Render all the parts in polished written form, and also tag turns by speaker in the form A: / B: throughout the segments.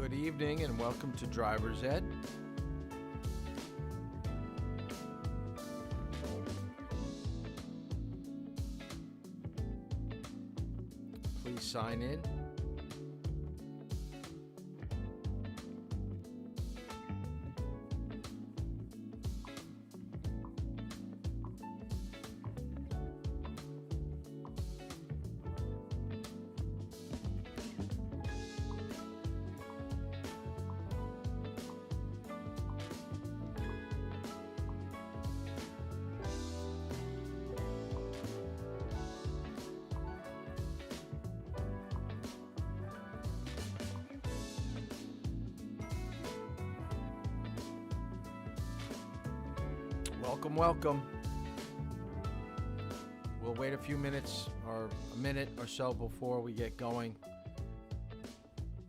A: Good evening and welcome to Driver's Ed. Please sign in. Welcome. We'll wait a few minutes or a minute or so before we get going.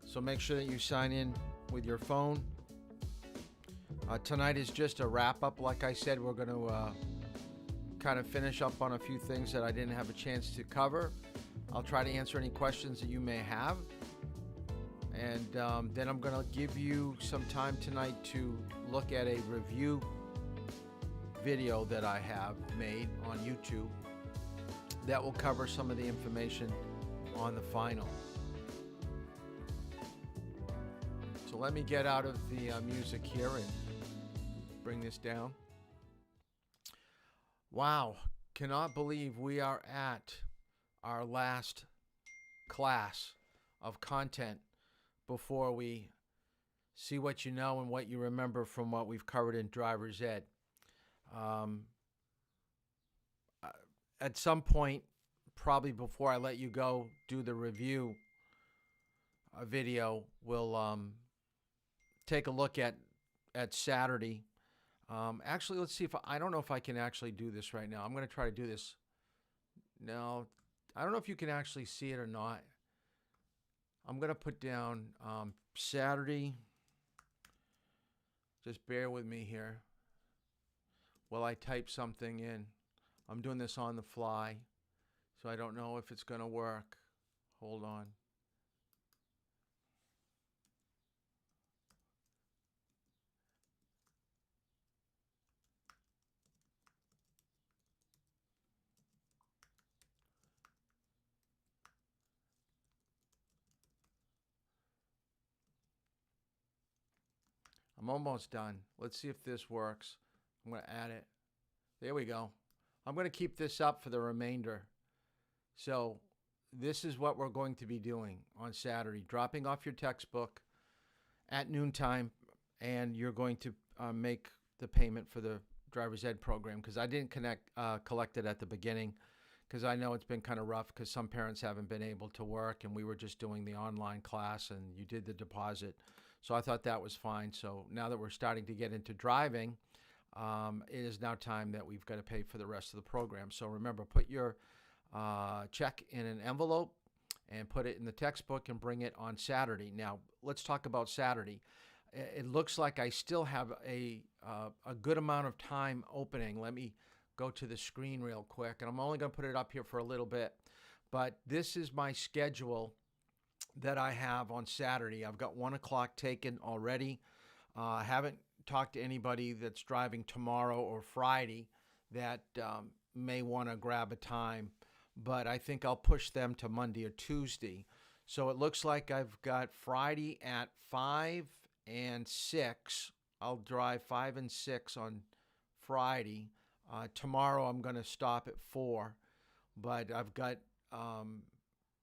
A: So make sure that you sign in with your phone. Tonight is just a wrap up. Like I said, we're going to kind of finish up on a few things that I didn't have a chance to cover. I'll try to answer any questions that you may have. And then I'm going to give you some time tonight to look at a review video that I have made on YouTube that will cover some of the information on the final. So let me get out of the music here and bring this down. Wow, cannot believe we are at our last class of content before we see what you know and what you remember from what we've covered in Driver's Ed. At some point, probably before I let you go do the review video, we'll take a look at Saturday. Actually, let's see if I don't know if I can actually do this right now. I'm going to try to do this. No, I don't know if you can actually see it or not. I'm going to put down Saturday. Just bear with me here while I type something in. I'm doing this on the fly, so I don't know if it's going to work. Hold on. I'm almost done. Let's see if this works. I'm going to add it. There we go. I'm going to keep this up for the remainder. So this is what we're going to be doing on Saturday. Dropping off your textbook at noontime, and you're going to make the payment for the Driver's Ed program, because I didn't collect it at the beginning, because I know it's been kind of rough because some parents haven't been able to work, and we were just doing the online class, and you did the deposit. So I thought that was fine. So now that we're starting to get into driving, it is now time that we've got to pay for the rest of the program. So remember, put your check in an envelope and put it in the textbook and bring it on Saturday. Now, let's talk about Saturday. It looks like I still have a good amount of time opening. Let me go to the screen real quick, and I'm only going to put it up here for a little bit. But this is my schedule that I have on Saturday. I've got 1 o'clock taken already. I haven't talked to anybody that's driving tomorrow or Friday that may want to grab a time, but I think I'll push them to Monday or Tuesday. So it looks like I've got Friday at 5 and 6. I'll drive 5 and 6 on Friday. Tomorrow I'm going to stop at 4, but I've got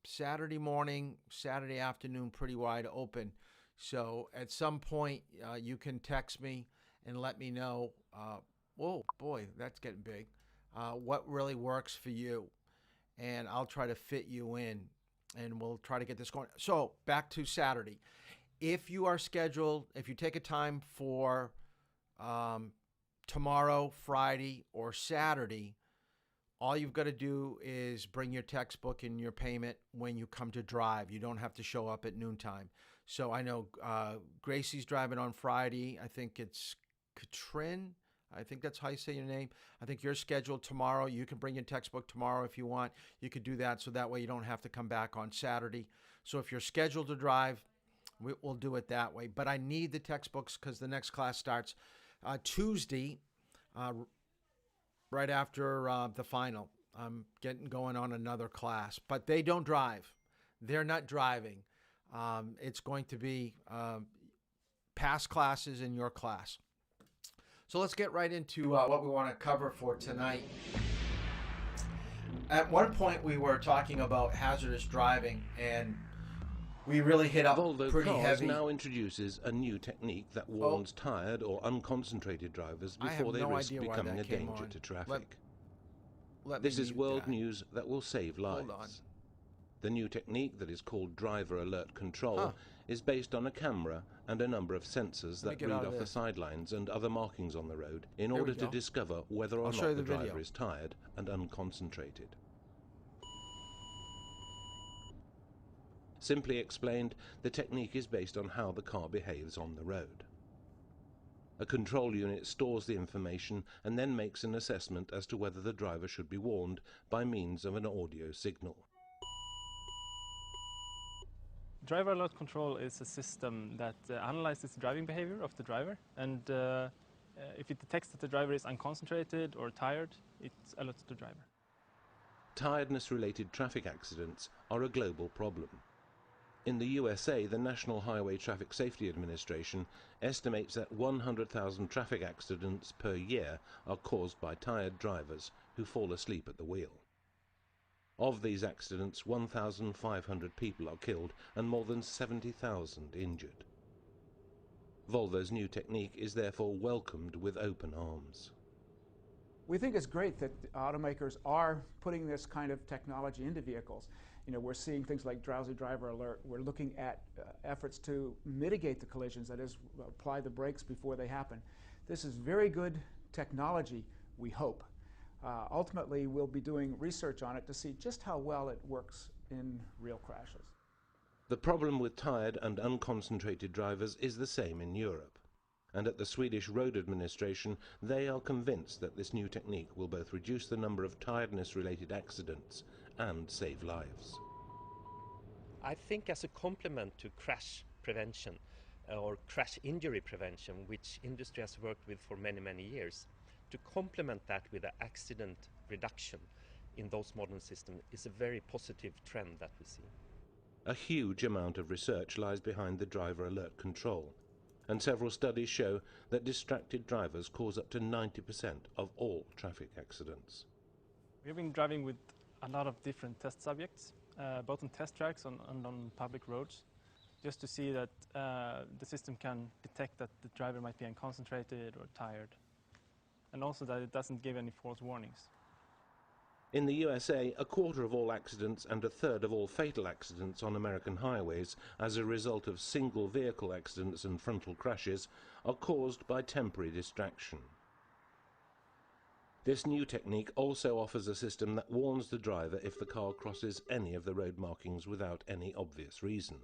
A: Saturday morning, Saturday afternoon pretty wide open. So at some point, you can text me and let me know, whoa, boy, that's getting big, what really works for you. And I'll try to fit you in, and we'll try to get this going. So back to Saturday. If you are scheduled, if you take a time for tomorrow, Friday, or Saturday, all you've got to do is bring your textbook and your payment when you come to drive. You don't have to show up at noontime. So I know Gracie's driving on Friday. I think it's Katrin. I think that's how you say your name. I think you're scheduled tomorrow. You can bring your textbook tomorrow if you want. You could do that, so that way you don't have to come back on Saturday. So if you're scheduled to drive, We'll do it that way. But I need the textbooks because the next class starts Tuesday, right after the final. I'm getting going on another class, but they don't drive. They're not driving. It's going to be past classes in your class. So let's get right into what we want to cover for tonight. At one point, we were talking about hazardous driving, and we really hit up
B: Volvo
A: pretty
B: Cars
A: heavy.
B: now introduces a new technique that warns tired or unconcentrated drivers before they risk becoming a danger to traffic. This is world news that will save lives.
A: Hold on.
B: The new technique, that is called driver alert control, is based on a camera and a number of sensors that read off the sidelines and other markings on the road in order to discover whether or not the driver is tired and unconcentrated. Simply explained, the technique is based on how the car behaves on the road. A control unit stores the information and then makes an assessment as to whether the driver should be warned by means of an audio signal.
C: Driver alert control is a system that analyzes the driving behavior of the driver, and if it detects that the driver is unconcentrated or tired, it alerts the driver.
B: Tiredness-related traffic accidents are a global problem. In the USA, the National Highway Traffic Safety Administration estimates that 100,000 traffic accidents per year are caused by tired drivers who fall asleep at the wheel. Of these accidents, 1,500 people are killed and more than 70,000 injured. Volvo's new technique is therefore welcomed with open arms.
D: We think it's great that automakers are putting this kind of technology into vehicles. You know, we're seeing things like drowsy driver alert. We're looking at efforts to mitigate the collisions, that is, apply the brakes before they happen. This is very good technology, we hope. Ultimately, we'll be doing research on it to see just how well it works in real crashes.
B: The problem with tired and unconcentrated drivers is the same in Europe. And at the Swedish Road Administration, they are convinced that this new technique will both reduce the number of tiredness-related accidents and save lives.
E: I think as a complement to crash prevention or crash injury prevention, which industry has worked with for many, many years, to complement that with an accident reduction in those modern systems is a very positive trend that we see.
B: A huge amount of research lies behind the driver alert control, and several studies show that distracted drivers cause up to 90% of all traffic accidents.
C: We've been driving with a lot of different test subjects, both on test tracks and on public roads, just to see that the system can detect that the driver might be unconcentrated or tired, and also that it doesn't give any false warnings.
B: In the USA, a quarter of all accidents and a third of all fatal accidents on American highways as a result of single vehicle accidents and frontal crashes are caused by temporary distraction. This new technique also offers a system that warns the driver if the car crosses any of the road markings without any obvious reason.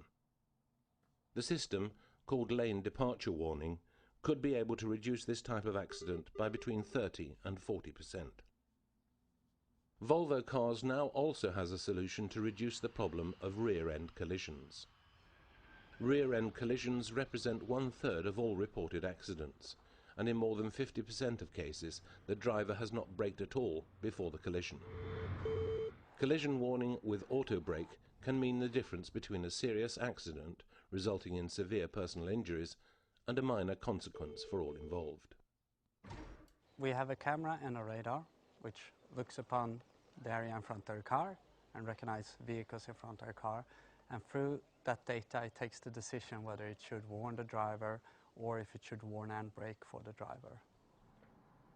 B: The system, called lane departure warning, could be able to reduce this type of accident by between 30 and 40%. Volvo Cars now also has a solution to reduce the problem of rear-end collisions. Rear-end collisions represent 1/3 of all reported accidents, and in more than 50% of cases, the driver has not braked at all before the collision. Collision warning with auto brake can mean the difference between a serious accident resulting in severe personal injuries and a minor consequence for all involved.
F: We have a camera and a radar which looks upon the area in front of the car and recognizes vehicles in front of the car, and through that data it takes the decision whether it should warn the driver or if it should warn and brake for the driver.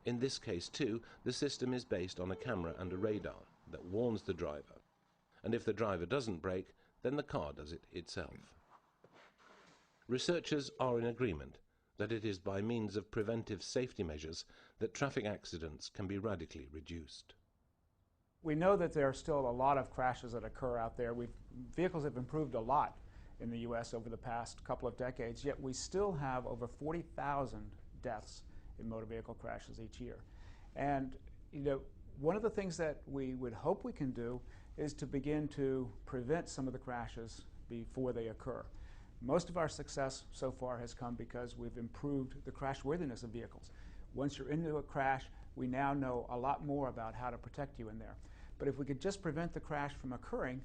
B: In this case too, the system is based on a camera and a radar that warns the driver, and if the driver doesn't brake, then the car does it itself. Researchers are in agreement that it is by means of preventive safety measures that traffic accidents can be radically reduced.
D: We know that there are still a lot of crashes that occur out there. Vehicles have improved a lot in the U.S. over the past couple of decades, yet we still have over 40,000 deaths in motor vehicle crashes each year. And one of the things that we would hope we can do is to begin to prevent some of the crashes before they occur. Most of our success so far has come because we've improved the crashworthiness of vehicles. Once you're into a crash, we now know a lot more about how to protect you in there. But if we could just prevent the crash from occurring,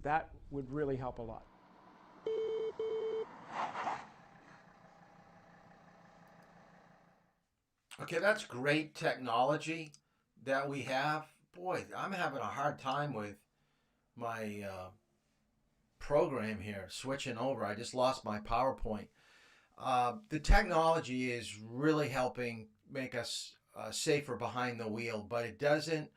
D: that would really help a lot.
A: Okay, that's great technology that we have. Boy, I'm having a hard time with my program here, switching over. I just lost my PowerPoint. The technology is really helping make us safer behind the wheel, but it doesn't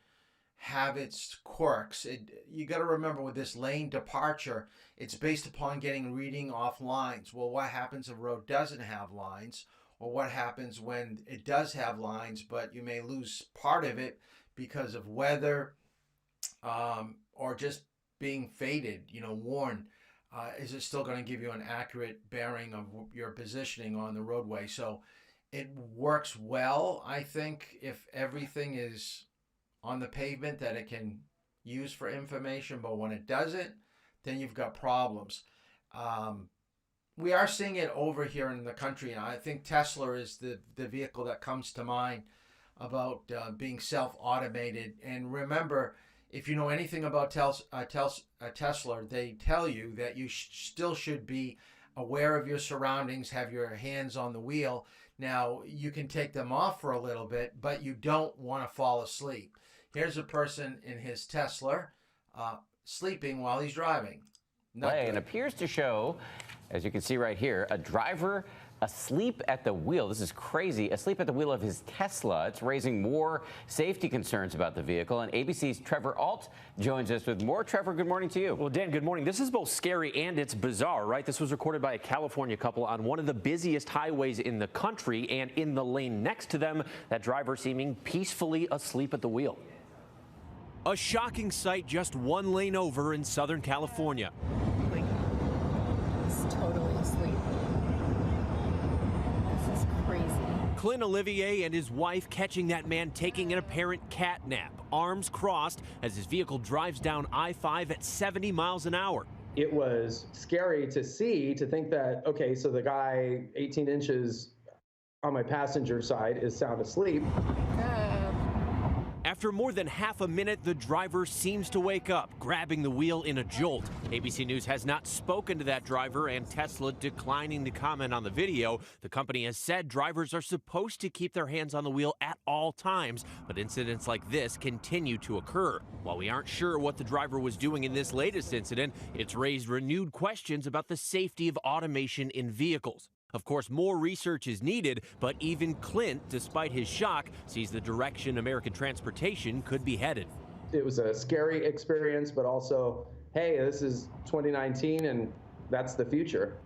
A: have its quirks. You got to remember with this lane departure, it's based upon getting reading off lines. Well, what happens if a road doesn't have lines? Or what happens when it does have lines, but you may lose part of it because of weather or just being faded, worn. Is it still going to give you an accurate bearing of your positioning on the roadway? So it works well, I think, if everything is on the pavement that it can use for information, but when it doesn't, then you've got problems. We are seeing it over here in the country, and I think Tesla is the vehicle that comes to mind about being self-automated. And remember, if you know anything about Tesla, they tell you that you still should be aware of your surroundings, have your hands on the wheel. Now, you can take them off for a little bit, but you don't want to fall asleep. Here's a person in his Tesla sleeping while he's driving.
G: And appears to show, as you can see right here, a driver asleep at the wheel. This is crazy. Asleep at the wheel of his Tesla. It's raising more safety concerns about the vehicle. And ABC's Trevor Alt joins us with more. Trevor, good morning to you.
H: Well, Dan, good morning. This is both scary and it's bizarre, right? This was recorded by a California couple on one of the busiest highways in the country, and in the lane next to them, that driver seeming peacefully asleep at the wheel.
I: A shocking sight just one lane over in Southern California.
J: He's totally asleep. This is crazy.
I: Clint Olivier and his wife catching that man taking an apparent cat nap, arms crossed as his vehicle drives down I-5 at 70 miles an hour.
K: It was scary to see, to think that, okay, so the guy 18 inches on my passenger side is sound asleep.
I: After more than half a minute, the driver seems to wake up, grabbing the wheel in a jolt. ABC News has not spoken to that driver, and Tesla declining to comment on the video. The company has said drivers are supposed to keep their hands on the wheel at all times, but incidents like this continue to occur. While we aren't sure what the driver was doing in this latest incident, it's raised renewed questions about the safety of automation in vehicles. Of course, more research is needed, but even Clint, despite his shock, sees the direction American transportation could be headed.
K: It was a scary experience, but also, hey, this is 2019 and that's the future.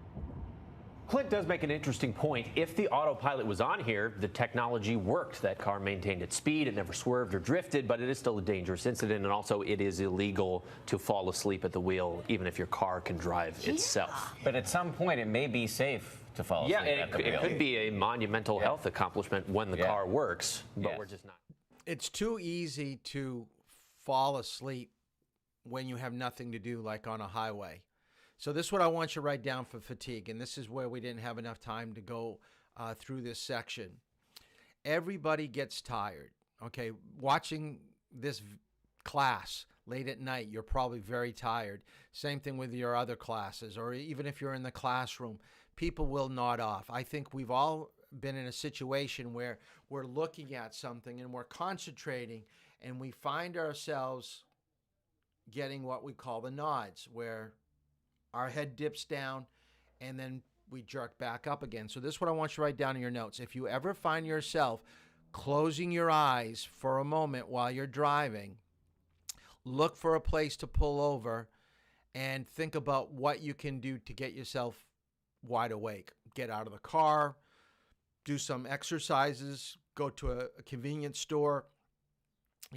H: Clint does make an interesting point. If the autopilot was on here, the technology worked. That car maintained its speed, it never swerved or drifted, but it is still a dangerous incident, and also it is illegal to fall asleep at the wheel, even if your car can drive itself.
G: But at some point, it may be safe to fall asleep at the wheel.
H: It could be a monumental health accomplishment when the car works, but we're just not.
A: It's too easy to fall asleep when you have nothing to do, like on a highway. So this is what I want you to write down for fatigue, and this is where we didn't have enough time to go through this section. Everybody gets tired, okay? Watching this class late at night, you're probably very tired. Same thing with your other classes, or even if you're in the classroom, people will nod off. I think we've all been in a situation where we're looking at something and we're concentrating, and we find ourselves getting what we call the nods, where our head dips down and then we jerk back up again. So this is what I want you to write down in your notes. If you ever find yourself closing your eyes for a moment while you're driving, look for a place to pull over and think about what you can do to get yourself wide awake. Get out of the car, do some exercises, go to a convenience store,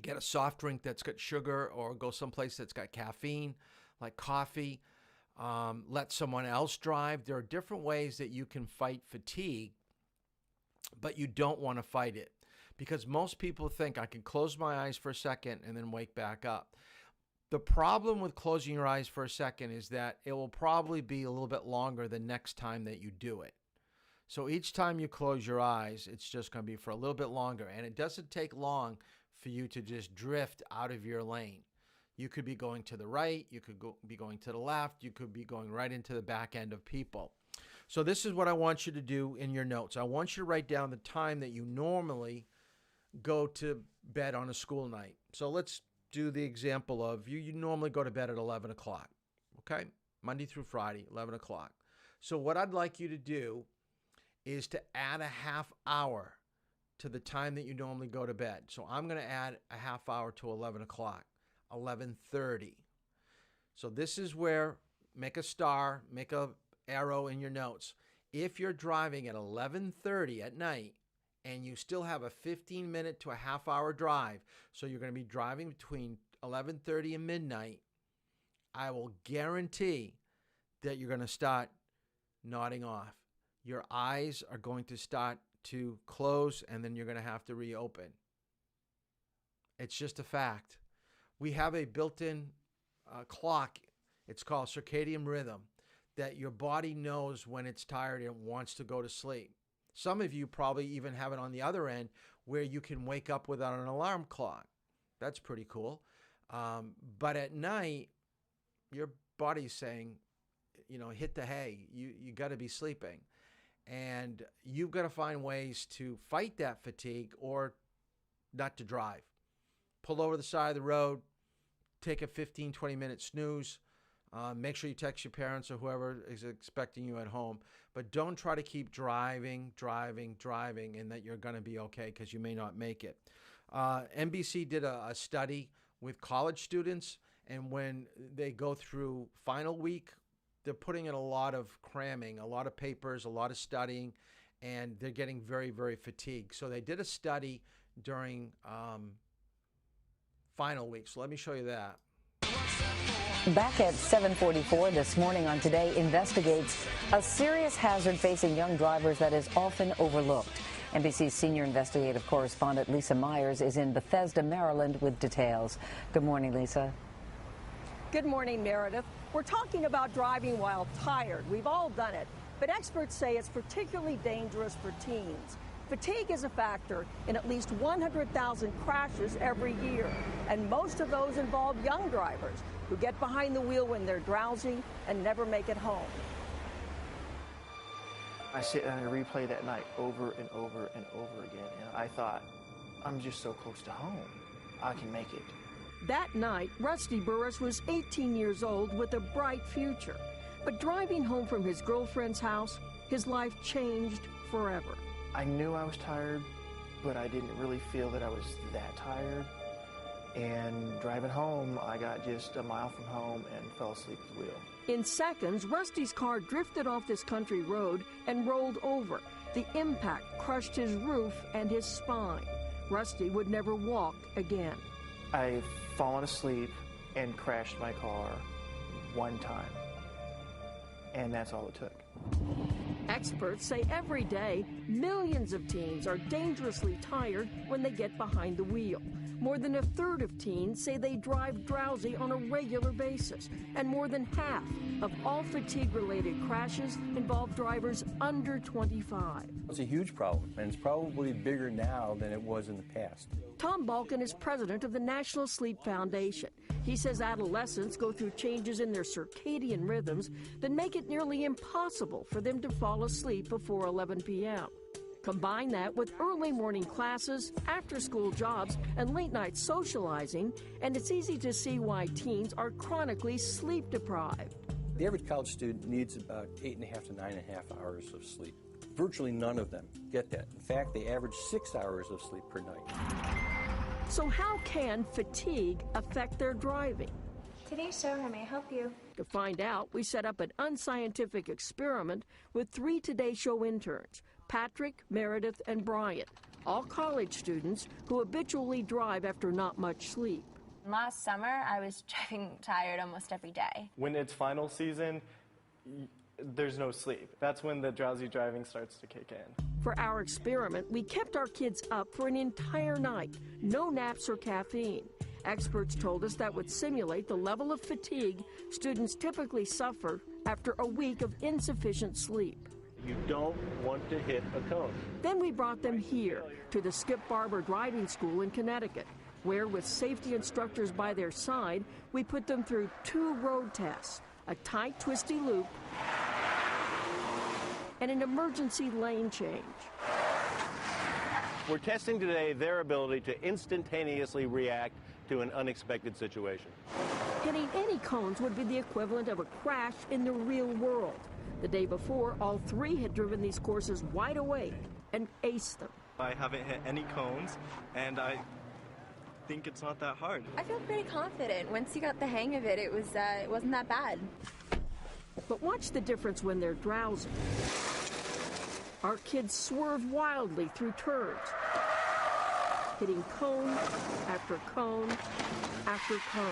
A: get a soft drink that's got sugar, or go someplace that's got caffeine, like coffee. Let someone else drive. There are different ways that you can fight fatigue, but you don't want to fight it, because most people think I can close my eyes for a second and then wake back up. The problem with closing your eyes for a second is that it will probably be a little bit longer the next time that you do it. So each time you close your eyes, it's just going to be for a little bit longer. And it doesn't take long for you to just drift out of your lane. You could be going to the right. You could be going to the left. You could be going right into the back end of people. So this is what I want you to do in your notes. I want you to write down the time that you normally go to bed on a school night. So let's do the example of you normally go to bed at 11 o'clock, okay? Monday through Friday, 11 o'clock. So what I'd like you to do is to add a half hour to the time that you normally go to bed. So I'm going to add a half hour to 11 o'clock, 11:30. So this is where, make a star, make a arrow in your notes. If you're driving at 11:30 at night and you still have a 15-minute to a half-hour drive, so you're going to be driving between 11:30 and midnight, I will guarantee that you're going to start nodding off. Your eyes are going to start to close, and then you're going to have to reopen. It's just a fact. We have a built-in clock. It's called circadian rhythm, that your body knows when it's tired and wants to go to sleep. Some of you probably even have it on the other end where you can wake up without an alarm clock. That's pretty cool. But at night, your body's saying, hit the hay. You got to be sleeping. And you've got to find ways to fight that fatigue or not to drive. Pull over the side of the road, take a 15, 20-minute snooze. Make sure you text your parents or whoever is expecting you at home. But don't try to keep driving, and that you're going to be okay, because you may not make it. NBC did a study with college students, and when they go through final week, they're putting in a lot of cramming, a lot of papers, a lot of studying, and they're getting very, very fatigued. So they did a study during final week. So let me show you that.
L: Back at 7:44 this morning on Today investigates a serious hazard facing young drivers that is often overlooked. NBC's senior investigative correspondent Lisa Myers is in Bethesda, Maryland with details. Good morning, Lisa.
M: Good morning, Meredith. We're talking about driving while tired. We've all done it, but experts say it's particularly dangerous for teens. Fatigue is a factor in at least 100,000 crashes every year, and most of those involve young drivers who get behind the wheel when they're drowsy and never make it home.
N: I sit and I replay that night over and over and over again, and I thought, I'm just so close to home. I can make it.
M: That night, Rusty Burris was 18 years old with a bright future. But driving home from his girlfriend's house, his life changed forever.
N: I knew I was tired, but I didn't really feel that I was that tired. And driving home, I got just a mile from home and fell asleep at the wheel.
M: In seconds, Rusty's car drifted off this country road and rolled over. The impact crushed his roof and his spine. Rusty would never walk again.
N: I've fallen asleep and crashed my car one time, and that's all it took.
M: Experts say every day, millions of teens are dangerously tired when they get behind the wheel. More than a third of teens say they drive drowsy on a regular basis, and more than half of all fatigue-related crashes involve drivers under 25.
O: It's a huge problem, and it's probably bigger now than it was in the past.
M: Tom Balkin is president of the National Sleep Foundation. He says adolescents go through changes in their circadian rhythms that make it nearly impossible for them to fall asleep before 11 p.m. Combine that with early morning classes, after-school jobs, and late-night socializing, and it's easy to see why teens are chronically sleep-deprived.
O: The average college student needs about 8.5 to 9.5 hours of sleep. Virtually none of them get that. In fact, they average 6 hours of sleep per night.
M: So how can fatigue affect their driving?
P: Today's show, how may I help you?
M: To find out, we set up an unscientific experiment with 3 Today Show interns, Patrick, Meredith, and Brian, all college students who habitually drive after not much sleep.
P: Last summer, I was driving tired almost every day.
Q: When it's final season, there's no sleep. That's when the drowsy driving starts to kick in.
M: For our experiment, we kept our kids up for an entire night, no naps or caffeine. Experts told us that would simulate the level of fatigue students typically suffer after a week of insufficient sleep.
R: You don't want to hit a cone.
M: Then we brought them here to the Skip Barber Driving School in Connecticut, where with safety instructors by their side, we put them through 2 road tests, a tight, twisty loop, and an emergency lane change.
R: We're testing today their ability to instantaneously react to an unexpected situation.
M: Hitting any cones would be the equivalent of a crash in the real world. The day before, all 3 had driven these courses wide awake and aced them.
Q: I haven't hit any cones, and I think it's not that hard.
P: I feel pretty confident. Once you got the hang of it, it wasn't that bad.
M: But watch the difference when they're drowsy. Our kids swerve wildly through turns, hitting cone after cone after cone.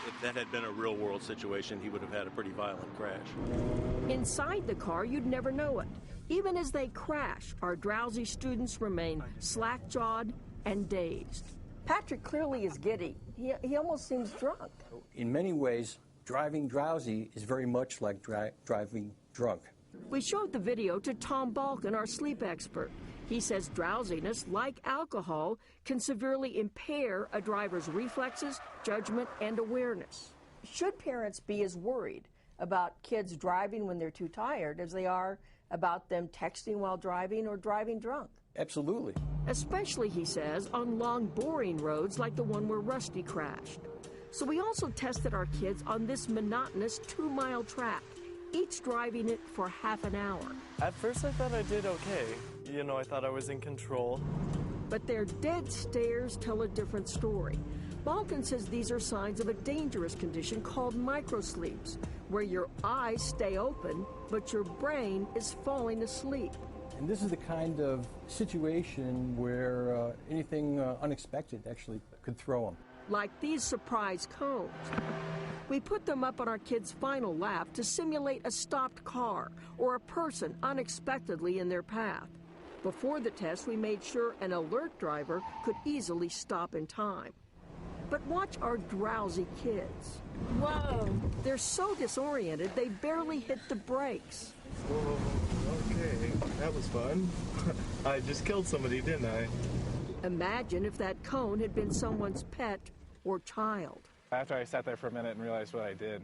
R: If that had been a real-world situation, he would have had a pretty violent crash.
M: Inside the car, you'd never know it. Even as they crash, our drowsy students remain slack-jawed and dazed. Patrick clearly is giddy. He almost seems drunk.
O: In many ways, driving drowsy is very much like driving drunk.
M: We showed the video to Tom Balkin, our sleep expert. He says drowsiness, like alcohol, can severely impair a driver's reflexes, judgment, and awareness. Should parents be as worried about kids driving when they're too tired as they are about them texting while driving or driving drunk?
O: Absolutely.
M: Especially, he says, on long, boring roads like the one where Rusty crashed. So we also tested our kids on this monotonous 2-mile track, each driving it for half an hour.
Q: At first I thought I did okay. You know, I thought I was in control.
M: But their dead stares tell a different story. Balkin says these are signs of a dangerous condition called microsleeps, where your eyes stay open, but your brain is falling asleep.
O: And this is the kind of situation where anything unexpected actually could throw them.
M: Like these surprise cones. We put them up on our kids' final lap to simulate a stopped car or a person unexpectedly in their path. Before the test, we made sure an alert driver could easily stop in time. But watch our drowsy kids.
P: Whoa.
M: They're so disoriented, they barely hit the brakes.
Q: Whoa, okay, that was fun. I just killed somebody, didn't I?
M: Imagine if that cone had been someone's pet or child.
Q: After I sat there for a minute and realized what I did,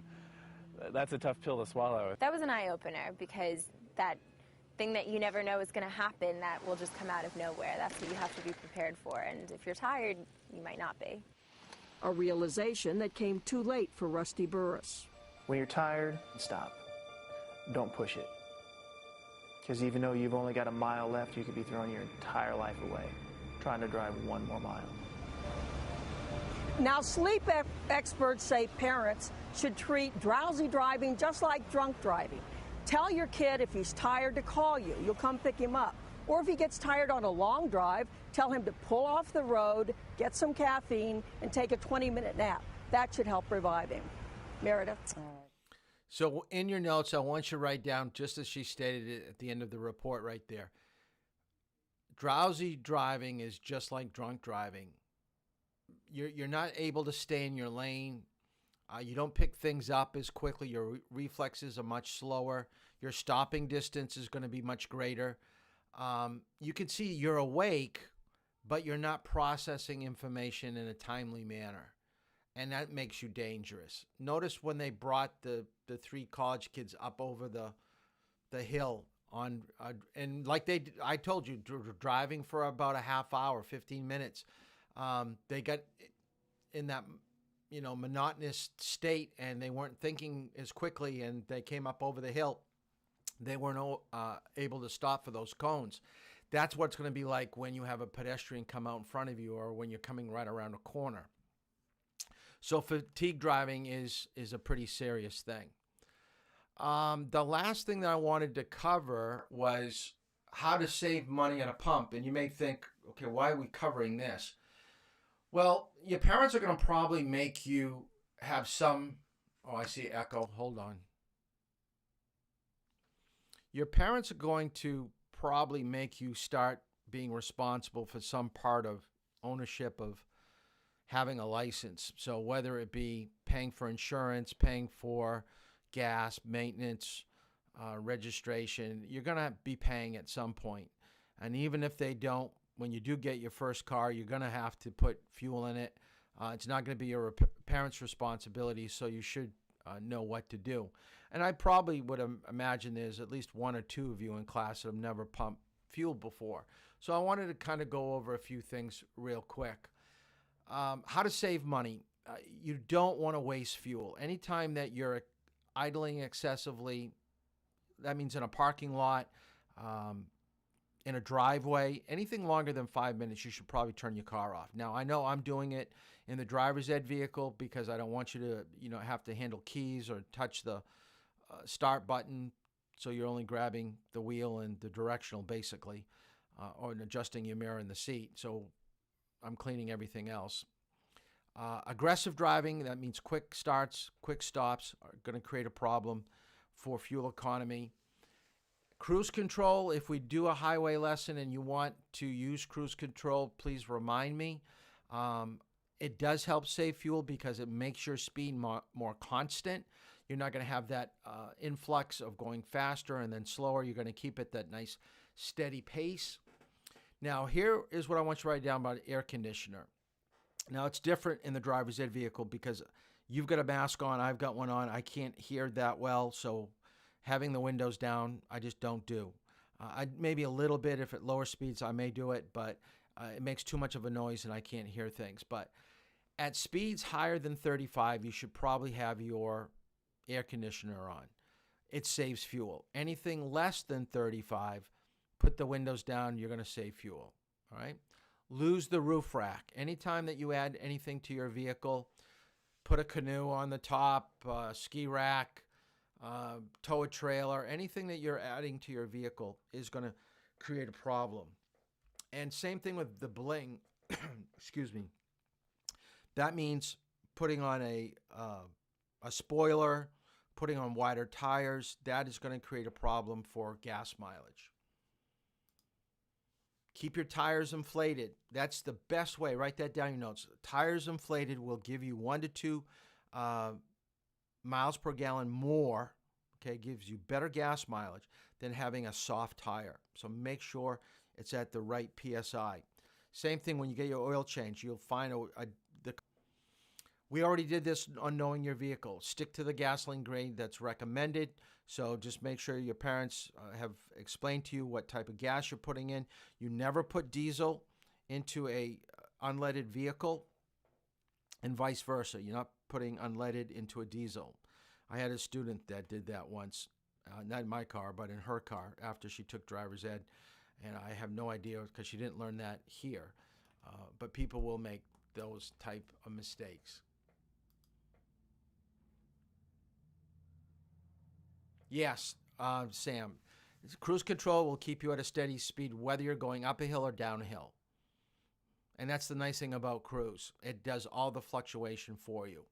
Q: that's a tough pill to swallow.
P: That was an eye-opener because that thing that you never know is going to happen that will just come out of nowhere. That's what you have to be prepared for. And if you're tired, you might not be.
M: A realization that came too late for Rusty Burris.
N: When you're tired, stop. Don't push it. Because even though you've only got a mile left, you could be throwing your entire life away trying to drive 1 more mile.
M: Now, sleep experts say parents should treat drowsy driving just like drunk driving. Tell your kid if he's tired to call you. You'll come pick him up. Or if he gets tired on a long drive, tell him to pull off the road, get some caffeine, and take a 20-minute nap. That should help revive him. Meredith?
A: So in your notes, I want you to write down, just as she stated it at the end of the report right there, drowsy driving is just like drunk driving. You're not able to stay in your lane. You don't pick things up as quickly. Your reflexes are much slower. Your stopping distance is going to be much greater. You can see you're awake, but you're not processing information in a timely manner. And that makes you dangerous. Notice when they brought the 3 college kids up over the hill on, and like I told you, driving for about a half hour, 15 minutes, they got in that, monotonous state, and they weren't thinking as quickly, and they came up over the hill. They weren't able to stop for those cones. That's what it's going to be like when you have a pedestrian come out in front of you or when you're coming right around a corner. So fatigue driving is a pretty serious thing. The last thing that I wanted to cover was how to save money at a pump. And you may think, okay, why are we covering this? Well, your parents are going to probably make you have some, oh, I see echo. Hold on. Your parents are going to probably make you start being responsible for some part of ownership of having a license. So whether it be paying for insurance, paying for gas, maintenance, registration, you're going to be paying at some point. And even if they don't, when you do get your first car, you're going to have to put fuel in it. It's not going to be your parents' responsibility, so you should know what to do. And I probably would imagine there's at least one or two of you in class that have never pumped fuel before. So I wanted to kind of go over a few things real quick. How to save money. You don't want to waste fuel. Anytime that you're idling excessively, that means in a parking lot, in a driveway, anything longer than 5 minutes, you should probably turn your car off. Now, I know I'm doing it in the driver's ed vehicle because I don't want you to, have to handle keys or touch the start button. So you're only grabbing the wheel and the directional, basically, or adjusting your mirror in the seat. So I'm cleaning everything else. Aggressive driving, that means quick starts, quick stops, are going to create a problem for fuel economy. Cruise control, if we do a highway lesson and you want to use cruise control, please remind me. It does help save fuel because it makes your speed more constant. You're not going to have that influx of going faster and then slower. You're going to keep it that nice steady pace. Now, here is what I want you to write down about air conditioner. Now, it's different in the driver's ed vehicle because you've got a mask on, I've got one on. I can't hear that well, so having the windows down, I just don't do. Maybe a little bit if at lower speeds I may do it, but it makes too much of a noise and I can't hear things. But at speeds higher than 35, you should probably have your air conditioner on. It saves fuel. Anything less than 35, put the windows down, you're going to save fuel. All right? Lose the roof rack. Anytime that you add anything to your vehicle, put a canoe on the top, ski rack, tow a trailer, anything that you're adding to your vehicle is going to create a problem. And same thing with the bling. Excuse me. That means putting on a spoiler, putting on wider tires. That is going to create a problem for gas mileage. Keep your tires inflated. That's the best way. Write that down in your notes. Tires inflated will give you 1 to 2 miles per gallon more. Okay, gives you better gas mileage than having a soft tire. So make sure it's at the right PSI. Same thing when you get your oil change. You'll find we already did this on knowing your vehicle. Stick to the gasoline grade that's recommended. So just make sure your parents have explained to you what type of gas you're putting in. You never put diesel into a unleaded vehicle and vice versa. You're not putting unleaded into a diesel. I had a student that did that once, not in my car, but in her car after she took driver's ed. And I have no idea because she didn't learn that here. But people will make those type of mistakes. Yes, Sam. Cruise control will keep you at a steady speed whether you're going up a hill or down a hill. And that's the nice thing about cruise. It does all the fluctuation for you.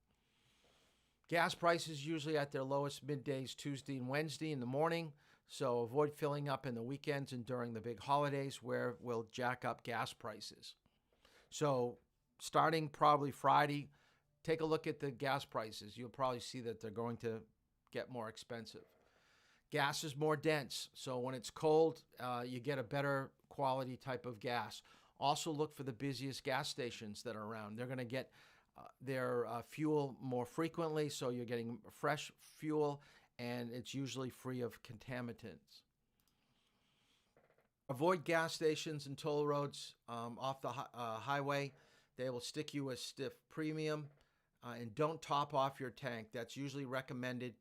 A: Gas prices usually at their lowest middays Tuesday and Wednesday in the morning. So avoid filling up in the weekends and during the big holidays where we'll jack up gas prices. So starting probably Friday, take a look at the gas prices. You'll probably see that they're going to get more expensive. Gas is more dense, so when it's cold, you get a better quality type of gas. Also look for the busiest gas stations that are around. They're going to get their fuel more frequently, so you're getting fresh fuel, and it's usually free of contaminants. Avoid gas stations and toll roads off the highway. They will stick you a stiff premium, and don't top off your tank. That's usually recommended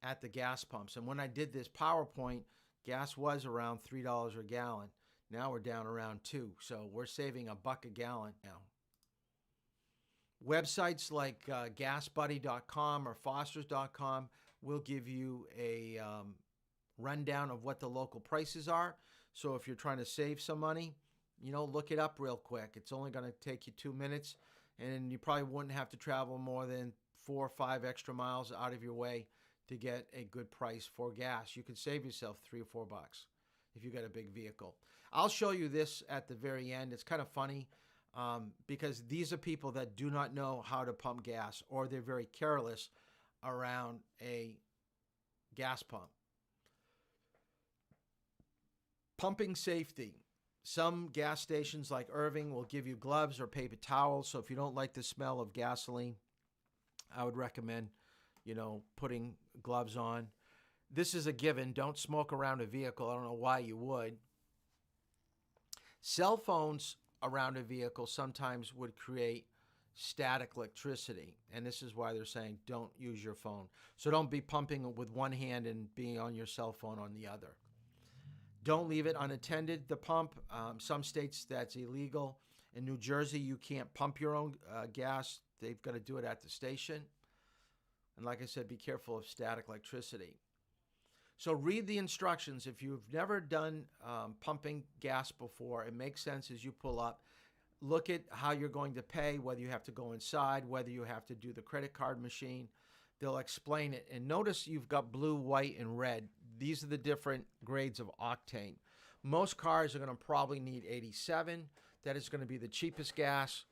A: at the gas pumps. And when I did this PowerPoint, gas was around $3 a gallon. Now we're down around $2, so we're saving $1 a gallon now. Websites like gasbuddy.com or fosters.com will give you a rundown of what the local prices are. So if you're trying to save some money, look it up real quick. It's only going to take you 2 minutes, and you probably wouldn't have to travel more than 4 or 5 extra miles out of your way to get a good price for gas. You could save yourself $3 or $4 if you got a big vehicle. I'll show you this at the very end. It's kind of funny. because these are people that do not know how to pump gas, or they're very careless around a gas pump. Pumping safety. Some gas stations like Irving will give you gloves or paper towels. So if you don't like the smell of gasoline, I would recommend, putting gloves on. This is a given. Don't smoke around a vehicle. I don't know why you would. Cell phones around a vehicle sometimes would create static electricity. And this is why they're saying don't use your phone. So don't be pumping with one hand and being on your cell phone on the other. Don't leave it unattended, the pump. Some states that's illegal. In New Jersey, you can't pump your own gas. They've got to do it at the station. And like I said, be careful of static electricity. So read the instructions. If you've never done pumping gas before, it makes sense as you pull up. Look at how you're going to pay, whether you have to go inside, whether you have to do the credit card machine. They'll explain it. And notice you've got blue, white, and red. These are the different grades of octane. Most cars are going to probably need 87. That is going to be the cheapest gas.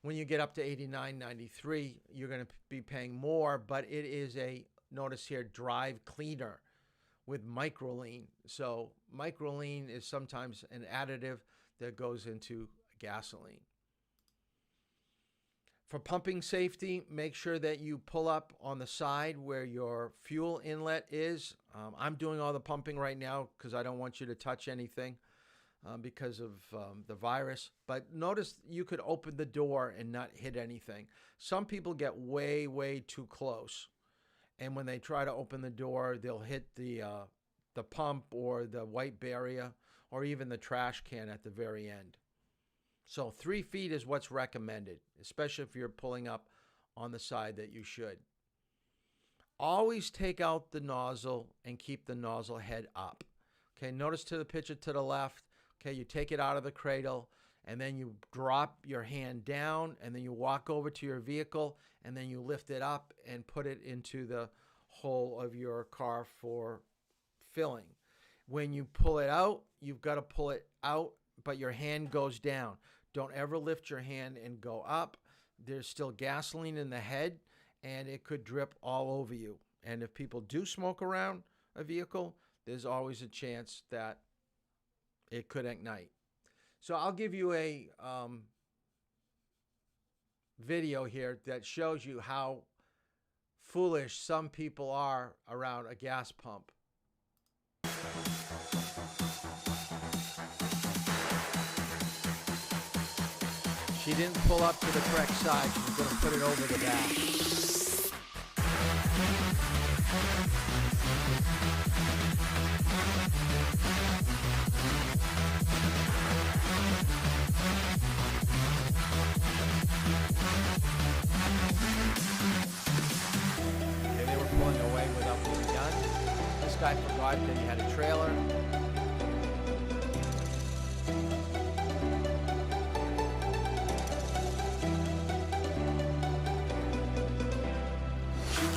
A: When you get up to 89, 93, you're going to be paying more, but it is a, notice here, drive cleaner with microlean. So microlean is sometimes an additive that goes into gasoline. For pumping safety, make sure that you pull up on the side where your fuel inlet is. I'm doing all the pumping right now because I don't want you to touch anything because of the virus. But notice you could open the door and not hit anything. Some people get way, way too close. And when they try to open the door, they'll hit the pump or the white barrier or even the trash can at the very end. So 3 feet is what's recommended, especially if you're pulling up on the side that you should. Always take out the nozzle and keep the nozzle head up. Okay, notice to the picture to the left. Okay, you take it out of the cradle and then you drop your hand down and then you walk over to your vehicle and then you lift it up and put it into the hole of your car for filling. When you pull it out, you've got to pull it out, but your hand goes down. Don't ever lift your hand and go up. There's still gasoline in the head, and it could drip all over you. And if people do smoke around a vehicle, there's always a chance that it could ignite. So I'll give you a video here that shows you how foolish some people are around a gas pump. She didn't pull up to the correct side. She's going to put it over the back. Okay, they were pulling away without being done. This guy forgot that he had a trailer.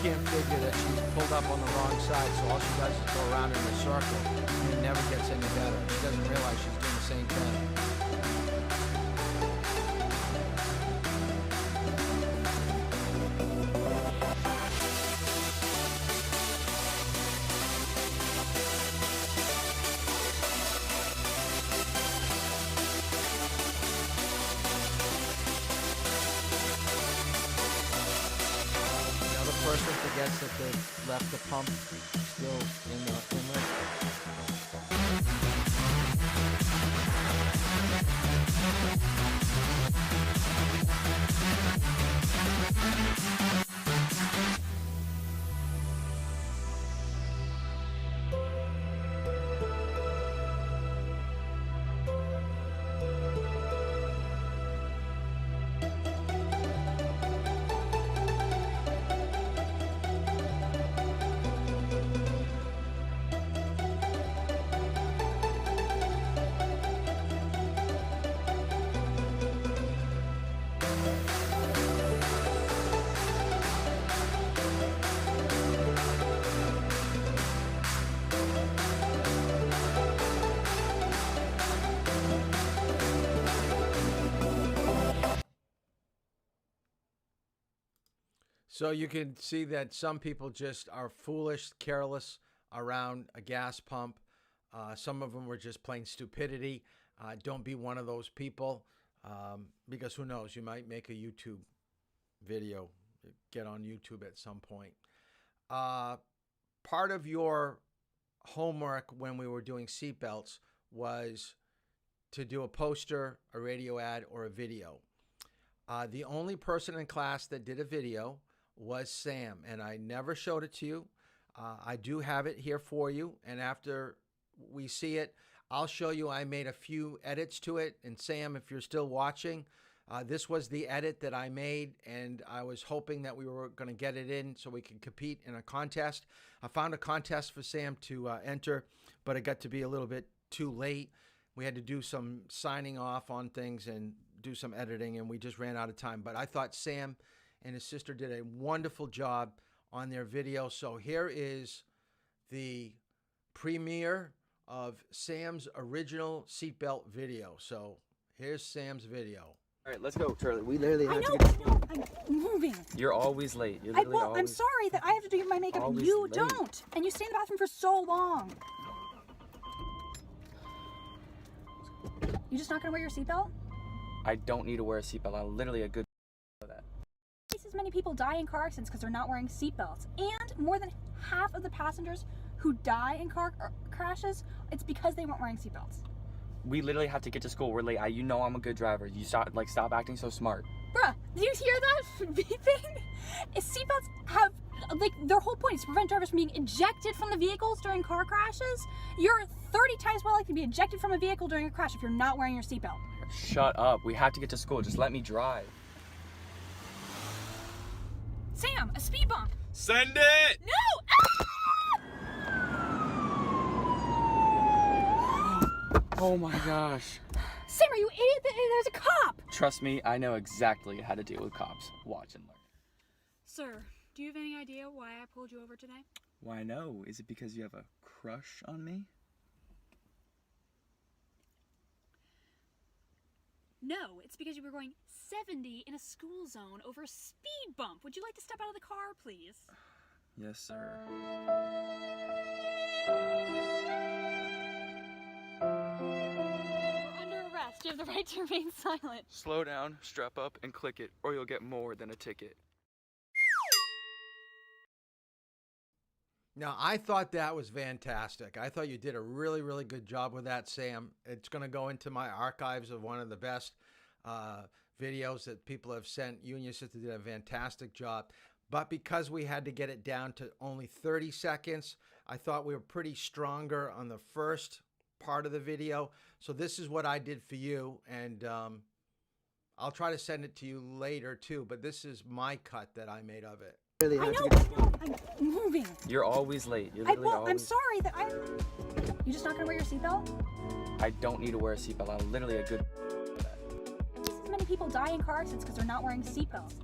A: Can't figure that she's pulled up on the wrong side, so all she does is go around in a circle, and it never gets any better. She doesn't realize she's doing the same thing. Person forgets that they've left the pump still in the inlet. So you can see that some people just are foolish, careless around a gas pump. Some of them were just plain stupidity. Don't be one of those people, because who knows, you might make a YouTube video, get on YouTube at some point. Part of your homework when we were doing seatbelts was to do a poster, a radio ad, or a video. The only person in class that did a video was Sam, and I never showed it to you. I do have it here for you, and after we see it, I'll show you. I made a few edits to it, and Sam, if you're still watching, this was the edit that I made, and I was hoping that we were going to get it in so we could compete in a contest. I found a contest for Sam to enter, but it got to be a little bit too late. We had to do some signing off on things and do some editing, and we just ran out of time. But I thought Sam and his sister did a wonderful job on their video. So here is the premiere of Sam's original seatbelt video. So here's Sam's video.
S: All right, let's go, Charlie. We literally have to
T: get... I'm moving.
S: You're always late. You're literally always...
T: I'm sorry that I have to do my makeup and you late. Don't. And you stay in the bathroom for so long. You just not gonna wear your seatbelt?
S: I don't need to wear a seatbelt. I'm literally a good for that.
T: As many people die in car accidents because they're not wearing seatbelts, and more than half of the passengers who die in car crashes, it's because they weren't wearing seatbelts.
S: We literally have to get to school. We're late. You know I'm a good driver. You stop acting so smart.
T: Bruh, do you hear that beeping? Seatbelts have, their whole point is to prevent drivers from being ejected from the vehicles during car crashes. You're 30 times more likely to be ejected from a vehicle during a crash if you're not wearing your seatbelt.
S: Shut up. We have to get to school. Just let me drive.
T: Sam, a speed bump.
U: Send it!
T: No!
S: Oh my gosh.
T: Sam, are you idiot? There's a cop!
S: Trust me, I know exactly how to deal with cops. Watch and learn.
T: Sir, do you have any idea why I pulled you over today?
S: Why no? Is it because you have a crush on me?
T: No, it's because you were going 70 in a school zone over a speed bump. Would you like to step out of the car, please?
S: Yes, sir.
T: You're under arrest. You have the right to remain silent.
S: Slow down, strap up, and click it, or you'll get more than a ticket.
A: Now, I thought that was fantastic. I thought you did a really, really good job with that, Sam. It's going to go into my archives of one of the best videos that people have sent. You and your sister did a fantastic job. But because we had to get it down to only 30 seconds, I thought we were pretty stronger on the first part of the video. So this is what I did for you. And I'll try to send it to you later, too. But this is my cut that I made of it.
T: I know, I'm moving.
S: You're always late. You're literally always...
T: I'm sorry that You just not gonna wear your seatbelt?
S: I don't need to wear a seatbelt. I'm literally a good for that.
T: As many people die in car accidents because they're not wearing seatbelts.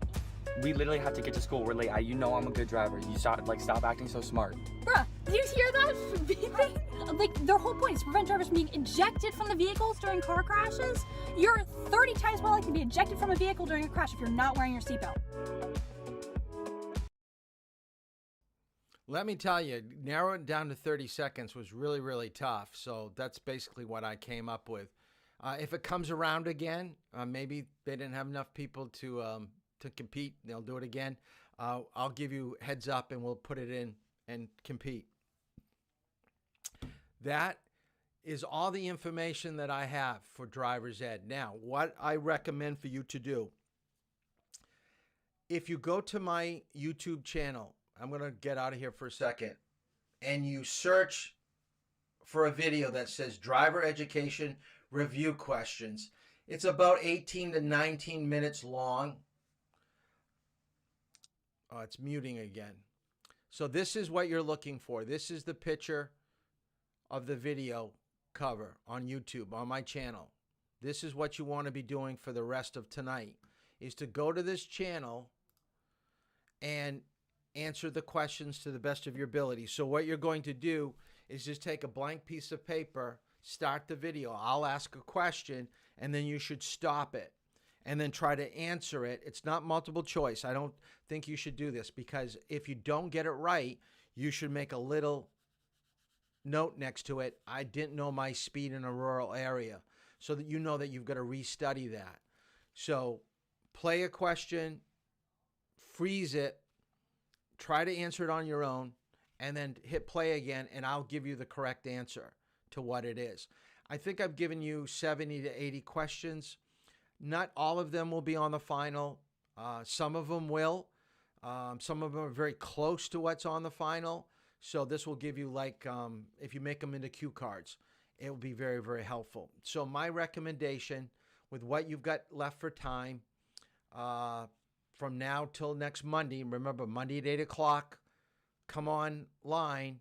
S: We literally have to get to school. We're late. You know I'm a good driver. You stop acting so smart.
T: Bruh, do you hear that beeping? Their whole point is to prevent drivers from being ejected from the vehicles during car crashes. You're 30 times more likely to be ejected from a vehicle during a crash if you're not wearing your seatbelt.
A: Let me tell you, narrowing it down to 30 seconds was really, really tough. So that's basically what I came up with. If it comes around again, maybe they didn't have enough people to compete. They'll do it again. I'll give you heads up and we'll put it in and compete. That is all the information that I have for driver's ed. Now, what I recommend for you to do, if you go to my YouTube channel, I'm going to get out of here for a second, and you search for a video that says driver education review questions. It's about 18 to 19 minutes long. Oh, it's muting again. So this is what you're looking for. This is the picture of the video cover on YouTube, on my channel. This is what you want to be doing for the rest of tonight, is to go to this channel and answer the questions to the best of your ability. So what you're going to do is just take a blank piece of paper, start the video. I'll ask a question, and then you should stop it. and then try to answer it. It's not multiple choice. I don't think you should do this, because if you don't get it right, you should make a little note next to it. I didn't know my speed in a rural area, so that you know that you've got to restudy that. So play a question, freeze it, try to answer it on your own, and then hit play again, and I'll give you the correct answer to what it is. I think I've given you 70 to 80 questions. Not all of them will be on the final. Some of them will. Some of them are very close to what's on the final. So this will give you, like, if you make them into cue cards, it will be very, very helpful. So my recommendation, with what you've got left for time, from now till next Monday, remember Monday at 8 o'clock, come online,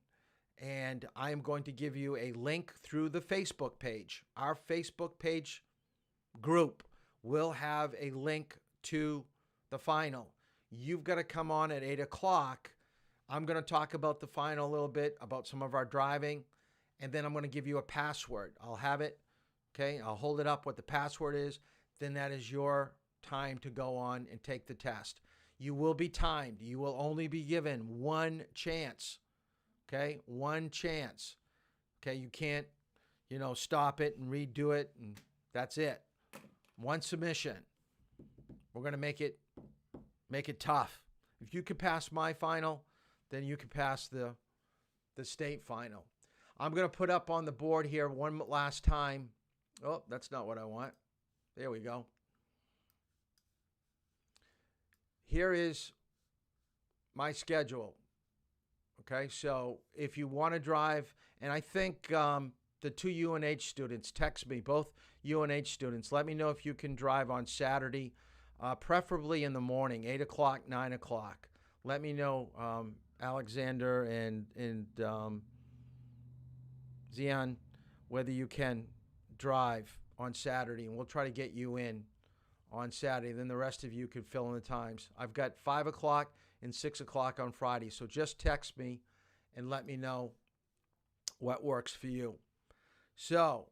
A: and I am going to give you a link through the Facebook page. Our Facebook page group will have a link to the final. You've got to come on at 8 o'clock. I'm going to talk about the final a little bit, about some of our driving, and then I'm going to give you a password. I'll have it, okay? I'll hold it up what the password is. Then that is your time to go on and take the test. You will be timed. You will only be given one chance, okay? One chance, okay? You can't, stop it and redo it, and that's it. One submission. We're going to make it tough. If you can pass my final, then you can pass the state final. I'm going to put up on the board here one last time. Oh, that's not what I want. There we go. Here is my schedule. Okay, so if you want to drive, and I think the two UNH students text me, both UNH students, let me know if you can drive on Saturday, preferably in the morning, 8 o'clock, 9 o'clock. Let me know, Alexander and Zion, whether you can drive on Saturday, and we'll try to get you in on Saturday. Then the rest of you can fill in the times. I've got 5 o'clock and 6 o'clock on Friday, so just text me and let me know what works for you. So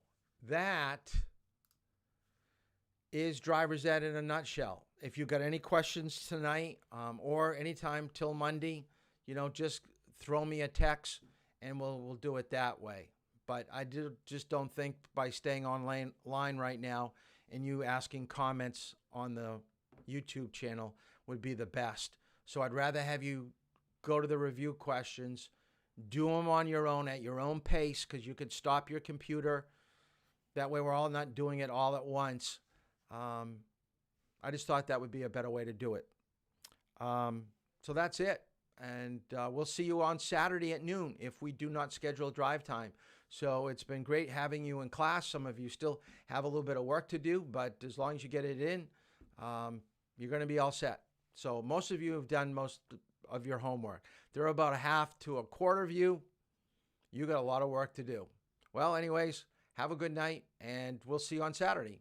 A: that is Driver's Ed in a nutshell. If you've got any questions tonight or anytime till Monday, just throw me a text and we'll do it that way. But I just don't think by staying online right now and you asking comments on the YouTube channel would be the best. So I'd rather have you go to the review questions, do them on your own at your own pace, because you can stop your computer. That way we're all not doing it all at once. I just thought that would be a better way to do it. So that's it. And we'll see you on Saturday at noon if we do not schedule drive time. So it's been great having you in class. Some of you still have a little bit of work to do, but as long as you get it in, you're going to be all set. So most of you have done most of your homework. There are about a half to a quarter of you. You got a lot of work to do. Well, anyways, have a good night, and we'll see you on Saturday.